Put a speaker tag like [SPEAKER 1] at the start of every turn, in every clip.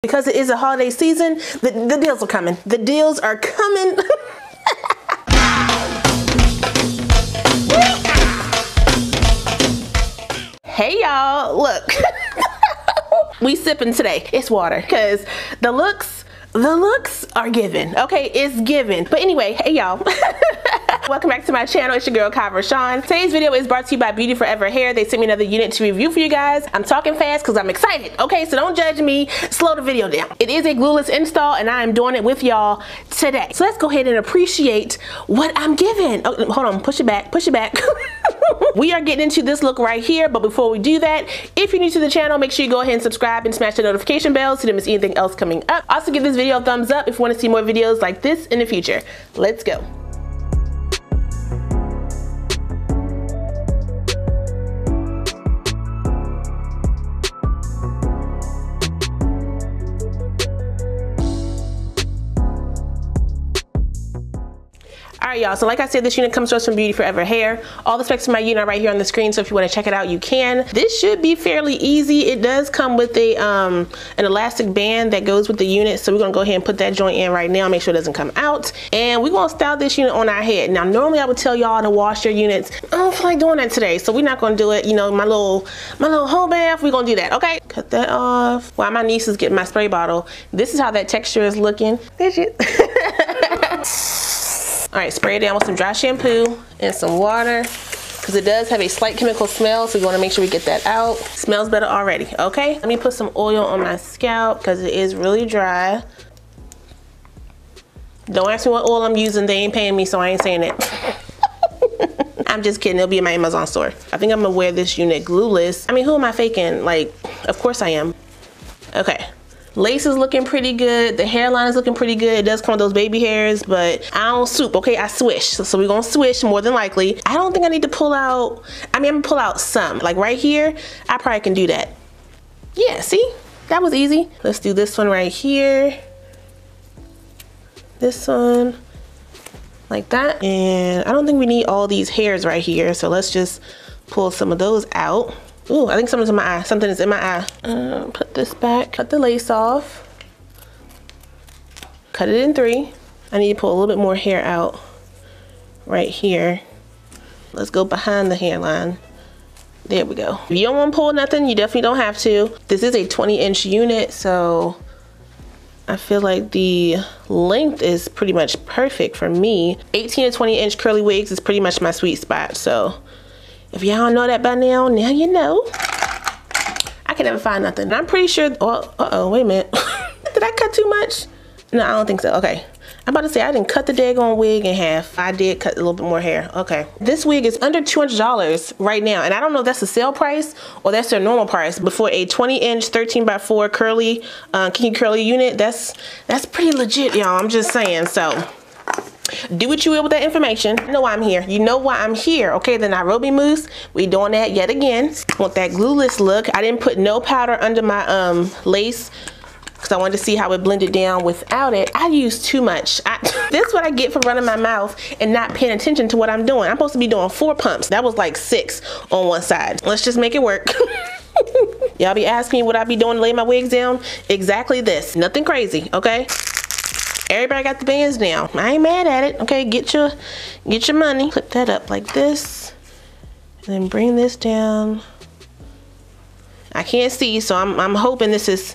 [SPEAKER 1] Because it is a holiday season, the deals are coming. The deals are coming. Hey y'all, look. We sipping today. It's water because the looks are given. Okay, it's given. But anyway, hey y'all. Welcome back to my channel. It's your girl Kie RaShon. Today's video is brought to you by BeautyForeverHair. They sent me another unit to review for you guys. I'm talking fast because I'm excited. Okay, so don't judge me. Slow the video down. It is a glueless install and I am doing it with y'all today. So let's go ahead and appreciate what I'm given. Oh, hold on, push it back, push it back. We are getting into this look right here, but before we do that, if you're new to the channel, make sure you go ahead and subscribe and smash the notification bell so you don't miss anything else coming up. Also give this video a thumbs up if you want to see more videos like this in the future. Let's go. Alright y'all, so like I said, this unit comes to us from BeautyForeverHair. All the specs of my unit are right here on the screen, so if you want to check it out, you can. This should be fairly easy. It does come with a an elastic band that goes with the unit, so we're going to go ahead and put that joint in right now, make sure it doesn't come out. And we're going to style this unit on our head. Now, normally I would tell y'all to wash your units. I don't feel like doing that today, so we're not going to do it. You know, my little whole bath, we're going to do that, okay? Cut that off. While my niece is getting my spray bottle, this is how that texture is looking. Did you? All right, spray it down with some dry shampoo and some water because it does have a slight chemical smell, so we want to make sure we get that out. Smells better already, okay? Let me put some oil on my scalp because it is really dry. Don't ask me what oil I'm using. They ain't paying me, so I ain't saying it. I'm just kidding. It'll be in my Amazon store. I think I'm gonna wear this unit glueless. I mean, who am I faking? Like, of course I am. Okay. Lace is looking pretty good. The hairline is looking pretty good. It does come with those baby hairs, but I don't swoop, okay? I swish. So we're gonna swish more than likely. I don't think I need to pull out, I mean, I'm gonna pull out some. Like right here, I probably can do that. Yeah, see? That was easy. Let's do this one right here. This one, like that. And I don't think we need all these hairs right here, so let's just pull some of those out. Ooh, I think something's in my eye. Something is in my eye. Put this back. Cut the lace off. Cut it in 3. I need to pull a little bit more hair out right here. Let's go behind the hairline. There we go. If you don't want to pull nothing, you definitely don't have to. This is a 20-inch unit, so I feel like the length is pretty much perfect for me. 18 to 20-inch curly wigs is pretty much my sweet spot, so if y'all don't know that by now, now you know. I can never find nothing. I'm pretty sure, uh-oh, wait a minute. Did I cut too much? No, I don't think so, okay. I'm about to say I didn't cut the daggone wig in half. I did cut a little bit more hair, okay. This wig is under $200 right now, and I don't know if that's the sale price or that's their normal price, but for a 20-inch 13x4 curly, kinky curly unit, that's pretty legit, y'all, I'm just saying, so. Do what you will with that information. You know why I'm here. You know why I'm here. Okay, the Nairobi mousse. We doing that yet again. Want that glueless look. I didn't put no powder under my lace because I wanted to see how it blended down without it. I used too much. This is what I get for running my mouth and not paying attention to what I'm doing. I'm supposed to be doing 4 pumps. That was like 6 on one side. Let's just make it work. Y'all be asking me what I be doing to lay my wigs down. Exactly this. Nothing crazy, okay? Everybody got the bands now. I ain't mad at it. Okay, get your money. Clip that up like this. And then bring this down. I can't see, so I'm hoping this is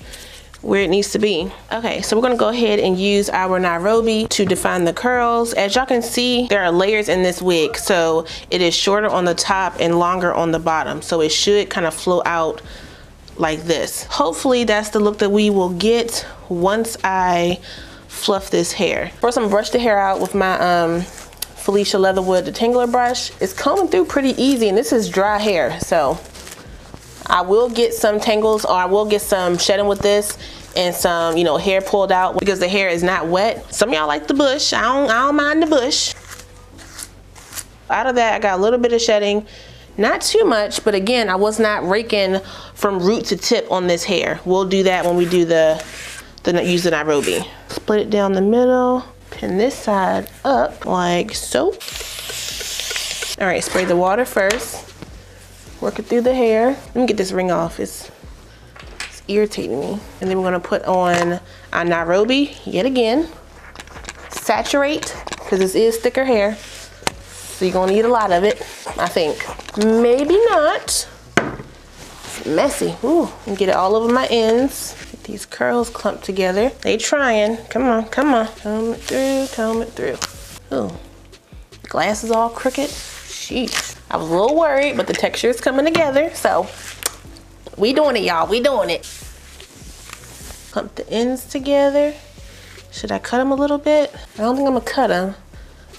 [SPEAKER 1] where it needs to be. Okay, so we're gonna go ahead and use our Nairobi to define the curls. As y'all can see, there are layers in this wig. So it is shorter on the top and longer on the bottom. So it should kind of flow out like this. Hopefully that's the look that we will get once I fluff this hair. First, I'm gonna brush the hair out with my Felicia Leatherwood detangler brush. It's combing through pretty easy, and this is dry hair, so I will get some tangles, or I will get some shedding with this and some, you know, hair pulled out because the hair is not wet. Some of y'all like the bush. I don't mind the bush. Out of that, I got a little bit of shedding. Not too much, but again, I was not raking from root to tip on this hair. We'll do that when we do use the Nairobi. Split it down the middle, pin this side up like so. All right, spray the water first. Work it through the hair. Let me get this ring off. It's irritating me. And then we're gonna put on our Nairobi yet again. Saturate, because this is thicker hair. So you're gonna need a lot of it, I think. Maybe not. It's messy. Ooh, and get it all over my ends. Get these curls clumped together. They trying. Come on, come on. Comb it through, comb it through. Ooh, glass is all crooked. Sheesh. I was a little worried, but the texture is coming together. So we doing it, y'all. We doing it. Clump the ends together. Should I cut them a little bit? I don't think I'm gonna cut them,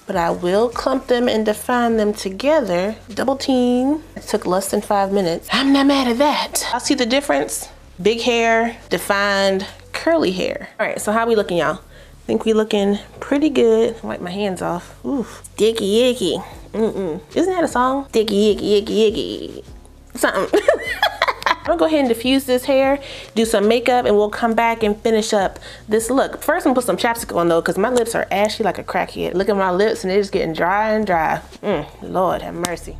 [SPEAKER 1] but I will clump them and define them together. Double team. It took less than 5 minutes. I'm not mad at that. I'll see the difference. Big hair, defined, curly hair. All right, so how we looking, y'all? I think we looking pretty good. Wipe my hands off. Oof, dicky icky. Isn't that a song? Dicky icky icky icky. Something. I'm gonna go ahead and diffuse this hair, do some makeup, and we'll come back and finish up this look. First, I'm gonna put some chapstick on though, because my lips are ashy like a crackhead. Look at my lips and they're just getting dry and dry. Lord have mercy.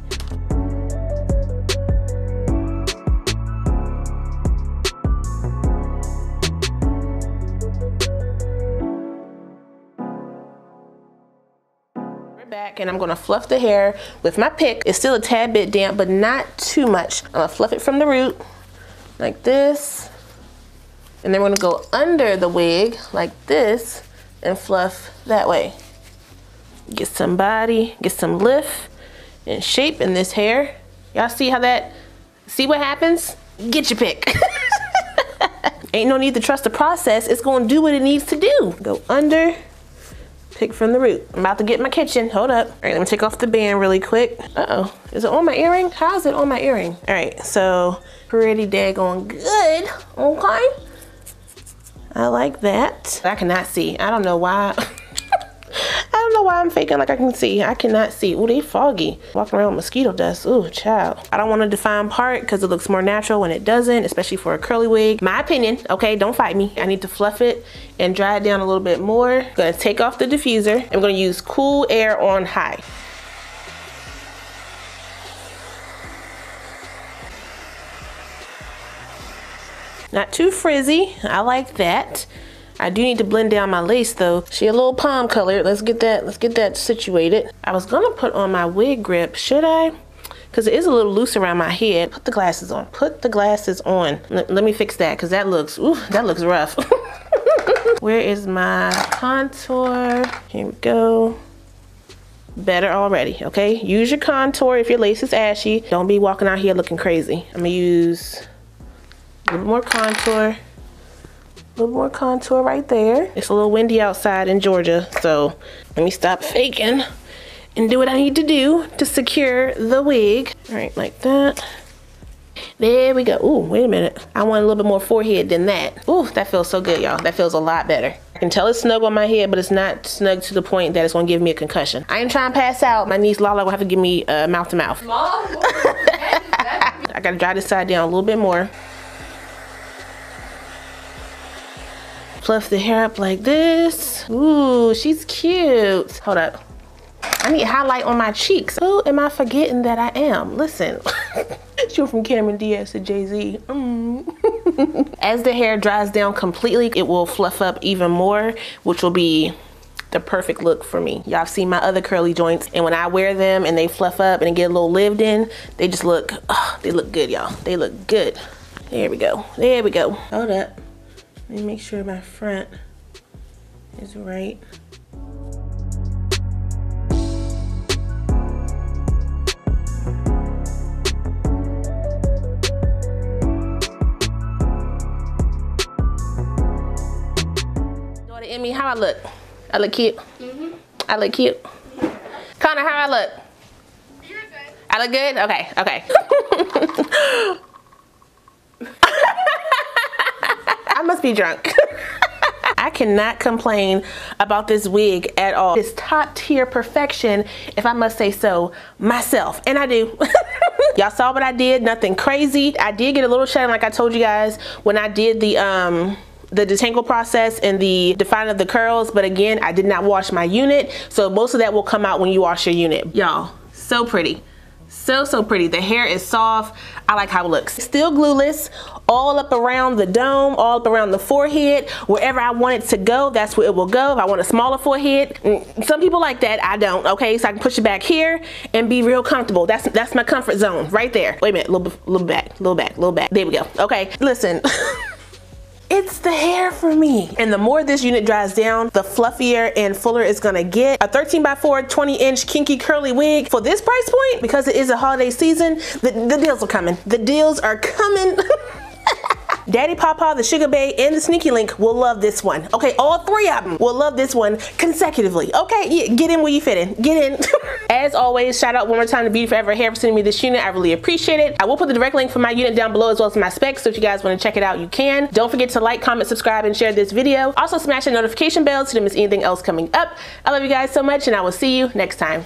[SPEAKER 1] We're back and I'm gonna fluff the hair with my pick. It's still a tad bit damp, but not too much. I'm gonna fluff it from the root. Like this, and then we're gonna go under the wig like this and fluff that way. Get some body, get some lift and shape in this hair. Y'all see how that, see what happens? Get your pick. Ain't no need to trust the process. It's gonna do what it needs to do. Go under, pick from the root. I'm about to get in my kitchen, hold up. All right, let me take off the band really quick. Uh-oh, is it on my earring? How is it on my earring? All right, so pretty daggone good, okay? I like that. I cannot see, I don't know why. I don't know why I'm faking like I can see. I cannot see. Ooh, they foggy. Walking around with mosquito dust. Ooh, child. I don't want to define part because it looks more natural when it doesn't, especially for a curly wig. My opinion, okay, don't fight me. I need to fluff it and dry it down a little bit more. I'm gonna take off the diffuser. I'm gonna use cool air on high. Not too frizzy, I like that. I do need to blend down my lace though. She a little palm colored. Let's get that situated. I was gonna put on my wig grip, should I? Because it is a little loose around my head. Put the glasses on, put the glasses on. Let me fix that because that looks rough. Where is my contour? Here we go. Better already, okay? Use your contour if your lace is ashy. Don't be walking out here looking crazy. I'm gonna use a little more contour. A little more contour right there. It's a little windy outside in Georgia, so let me stop faking and do what I need to do to secure the wig. All right, like that. There we go. Ooh, wait a minute. I want a little bit more forehead than that. Ooh, that feels so good, y'all. That feels a lot better. I can tell it's snug on my head, but it's not snug to the point that it's gonna give me a concussion. I ain't trying to pass out. My niece Lala will have to give me mouth to mouth. Mom, I gotta dry this side down a little bit more. Fluff the hair up like this. Ooh, she's cute. Hold up. I need highlight on my cheeks. Who am I forgetting that I am? Listen. She went from Cameron Diaz to Jay-Z. As the hair dries down completely, it will fluff up even more, which will be the perfect look for me. Y'all have seen my other curly joints, and when I wear them and they fluff up and get a little lived in, they just look, oh, they look good, y'all. They look good. There we go. There we go. Hold up. Let me make sure my front is right. Daughter Emmy, how I look? I look cute? Mm-hmm. I look cute? Mm-hmm. Connor, how I look? You're good. I look good? Okay, okay. I must be drunk. I cannot complain about this wig at all. It's top tier perfection, if I must say so myself, and I do. Y'all saw what I did, nothing crazy. I did get a little shedding like I told you guys when I did the detangle process and the define of the curls, but again, I did not wash my unit, so most of that will come out when you wash your unit. Y'all, so pretty. So pretty. The hair is soft. I like how it looks. Still glueless, all up around the dome, all up around the forehead. Wherever I want it to go, that's where it will go. If I want a smaller forehead, some people like that, I don't, okay? So I can push it back here and be real comfortable. That's my comfort zone right there. Wait a minute, little back. There we go, okay? Listen. It's the hair for me. And the more this unit dries down, the fluffier and fuller it's gonna get. A 13x4 20-inch kinky curly wig for this price point, because it is a holiday season, the deals are coming. The deals are coming. Daddy Papa, the Sugar Bae, and the Sneaky Link will love this one. Okay, all three of them will love this one consecutively. Okay, yeah, get in where you fit in. Get in. As always, shout out one more time to Beauty Forever Hair for sending me this unit. I really appreciate it. I will put the direct link for my unit down below as well as my specs, so if you guys want to check it out, you can. Don't forget to like, comment, subscribe, and share this video. Also, smash the notification bell so you don't miss anything else coming up. I love you guys so much, and I will see you next time.